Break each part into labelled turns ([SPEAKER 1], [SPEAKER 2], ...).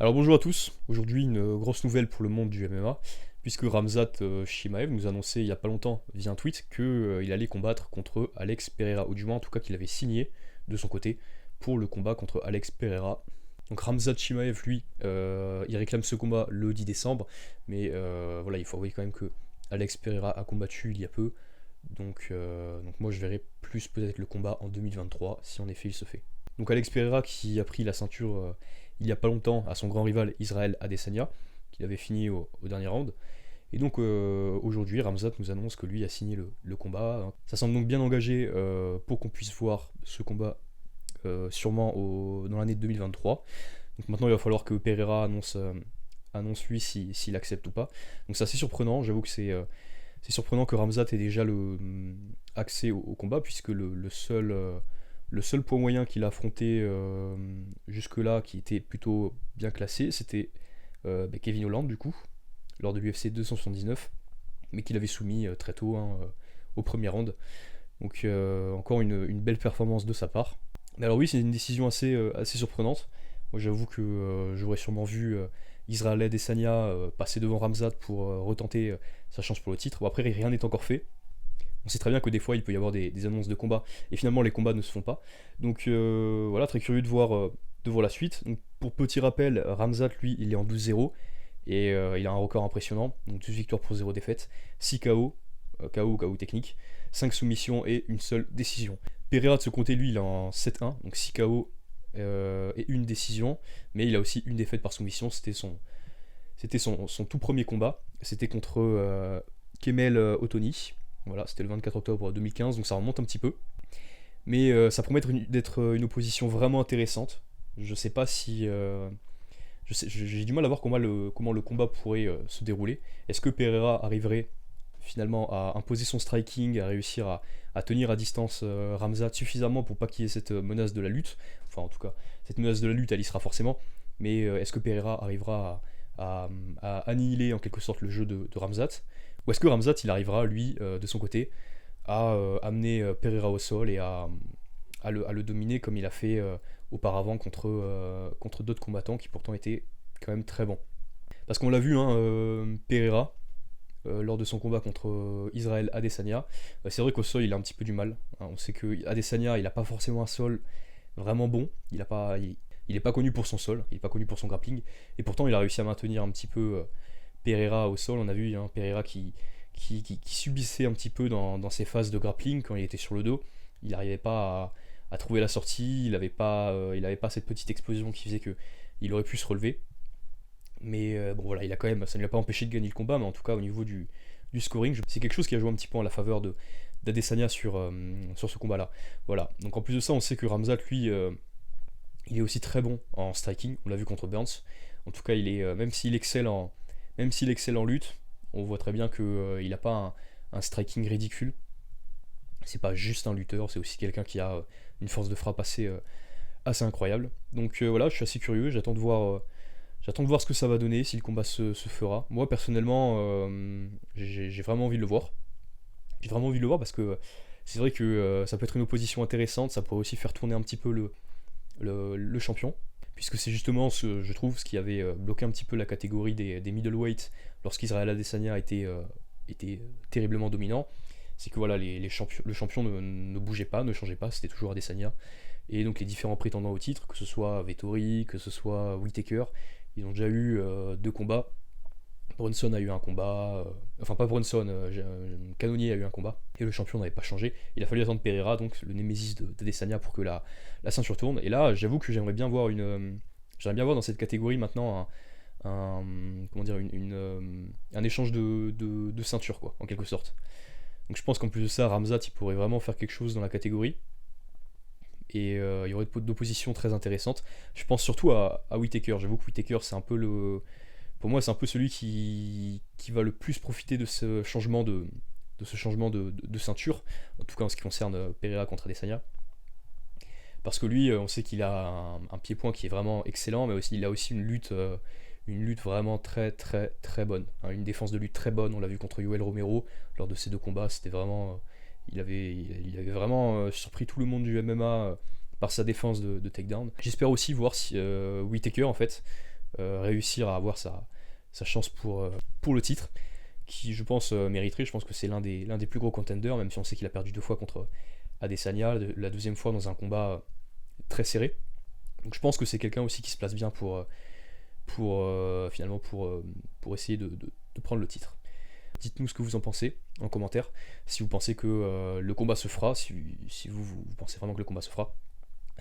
[SPEAKER 1] Alors bonjour à tous, aujourd'hui une grosse nouvelle pour le monde du MMA, puisque Ramzat Chimaev nous a annoncé il y a pas longtemps via un tweet qu'il allait combattre contre Alex Pereira, ou du moins en tout cas qu'il avait signé de son côté pour le combat contre Alex Pereira. Donc Ramzat Chimaev, lui, il réclame ce combat le 10 décembre, mais voilà, il faut avouer quand même que Alex Pereira a combattu il y a peu, donc moi je verrai plus peut-être le combat en 2023, si en effet il se fait. Donc Alex Pereira qui a pris la ceinture il y a pas longtemps à son grand rival Israël Adesanya, qu'il avait fini au dernier round. Et donc aujourd'hui, Ramzat nous annonce que lui a signé le combat. Ça semble donc bien engagé pour qu'on puisse voir ce combat sûrement dans l'année 2023. Donc maintenant, il va falloir que Pereira annonce lui s'il accepte ou pas. Donc c'est assez surprenant, j'avoue que c'est surprenant que Ramzat ait déjà accès au combat, puisque le seul poids moyen qu'il a affronté jusque-là, qui était plutôt bien classé, c'était Kevin Holland, du coup, lors de l'UFC 279, mais qu'il avait soumis très tôt au premier round. Donc encore une belle performance de sa part. Mais alors oui, c'est une décision assez surprenante. Moi j'avoue que j'aurais sûrement vu Israël Adesanya passer devant Ramzat pour retenter sa chance pour le titre. Bon, après, rien n'est encore fait. On sait très bien que des fois il peut y avoir des annonces de combats et finalement les combats ne se font pas. Donc voilà, très curieux de voir la suite. Donc, pour petit rappel, Ramzat lui il est en 12-0 et il a un record impressionnant. Donc 12 victoires pour 0 défaites, 6 KO, KO ou KO technique, 5 soumissions et une seule décision. Pereira de ce côté lui il est en 7-1, donc 6 KO et une décision, mais il a aussi une défaite par soumission. C'était son tout premier combat, c'était contre Kemel Otoni. Voilà, c'était le 24 octobre 2015, donc ça remonte un petit peu. Mais ça promet d'être une opposition vraiment intéressante. Je sais pas si. J'ai du mal à voir comment le combat pourrait se dérouler. Est-ce que Pereira arriverait finalement à imposer son striking, à réussir à tenir à distance Ramzat suffisamment pour pas qu'il y ait cette menace de la lutte? Enfin, en tout cas, cette menace de la lutte, elle y sera forcément. Mais est-ce que Pereira arrivera à annihiler en quelque sorte le jeu de Ramzat? Ou est-ce que Ramzat, il arrivera, lui, de son côté, à amener Pereira au sol et à le dominer comme il a fait auparavant contre d'autres combattants qui pourtant étaient quand même très bons. Parce qu'on l'a vu, hein, Pereira, lors de son combat contre Israël Adesanya, c'est vrai qu'au sol il a un petit peu du mal. Hein. On sait que Adesanya il n'a pas forcément un sol vraiment bon, il est pas connu pour son sol, il est pas connu pour son grappling, et pourtant il a réussi à maintenir un petit peu Pereira au sol. On a vu hein, Pereira qui subissait un petit peu dans ses phases de grappling quand il était sur le dos. Il n'arrivait pas à trouver la sortie, il avait pas cette petite explosion qui faisait qu'il aurait pu se relever. Mais bon voilà, ça ne lui a pas empêché de gagner le combat, mais en tout cas au niveau du scoring, c'est quelque chose qui a joué un petit peu en la faveur d'Adesanya sur ce combat-là. Voilà, donc en plus de ça, on sait que Ramzat, lui, il est aussi très bon en striking, on l'a vu contre Burns. En tout cas, même s'il excelle en lutte, on voit très bien qu'il n'a pas un striking ridicule. C'est pas juste un lutteur, c'est aussi quelqu'un qui a une force de frappe assez incroyable. Donc voilà, je suis assez curieux, j'attends de voir ce que ça va donner, si le combat se fera. Moi personnellement, j'ai vraiment envie de le voir. J'ai vraiment envie de le voir parce que c'est vrai que ça peut être une opposition intéressante, ça pourrait aussi faire tourner un petit peu le champion. Puisque c'est justement, je trouve, ce qui avait bloqué un petit peu la catégorie des middleweight lorsqu'Israël Adesanya était terriblement dominant. C'est que voilà, le champion ne bougeait pas, ne changeait pas, c'était toujours Adesanya. Et donc les différents prétendants au titre, que ce soit Vettori, que ce soit Whittaker, ils ont déjà eu 2 combats. Brunson a eu un combat, enfin pas Brunson, Cannonier a eu un combat, et le champion n'avait pas changé. Il a fallu attendre Pereira, donc le némésis d'Adesanya, pour que la ceinture tourne. Et là, j'avoue que j'aimerais bien voir dans cette catégorie maintenant comment dire, un échange de ceinture, quoi, en quelque sorte. Donc je pense qu'en plus de ça, Ramzat, il pourrait vraiment faire quelque chose dans la catégorie. Et il y aurait d'oppositions très intéressantes. Je pense surtout à Whittaker. J'avoue que Whittaker, c'est un peu pour moi, c'est un peu celui qui va le plus profiter de ce changement de ceinture, en tout cas en ce qui concerne Pereira contre Adesanya. Parce que lui, on sait qu'il a un pied-point qui est vraiment excellent, mais il a aussi une lutte vraiment très très très bonne. Hein, une défense de lutte très bonne, on l'a vu contre Yoel Romero lors de ces 2 combats, c'était vraiment. Il avait vraiment surpris tout le monde du MMA par sa défense de takedown. J'espère aussi voir si Whittaker en fait réussir à avoir sa chance pour le titre, qui je pense mériterait. Je pense que c'est l'un des plus gros contenders, même si on sait qu'il a perdu 2 fois contre Adesanya, la deuxième fois dans un combat très serré. Donc je pense que c'est quelqu'un aussi qui se place bien finalement pour essayer de prendre le titre. Dites-nous ce que vous en pensez en commentaire, si vous pensez que le combat se fera, si vous pensez vraiment que le combat se fera.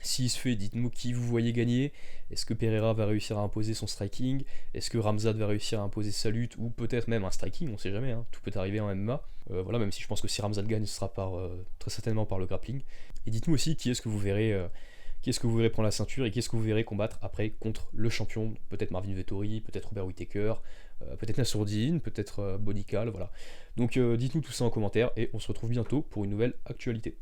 [SPEAKER 1] S'il se fait, dites-nous qui vous voyez gagner. Est-ce que Pereira va réussir à imposer son striking? Est-ce que Khamzat va réussir à imposer sa lutte? Ou peut-être même un striking, on sait jamais, hein, tout peut arriver en MMA. Voilà, même si je pense que si Khamzat gagne, ce sera très certainement par le grappling. Et dites-nous aussi qui est-ce que vous verrez prendre la ceinture et qui est-ce que vous verrez combattre après contre le champion. Peut-être Marvin Vettori, peut-être Robert Whittaker, peut-être Nassourdine, peut-être Bodical, voilà. Donc dites-nous tout ça en commentaire et on se retrouve bientôt pour une nouvelle actualité.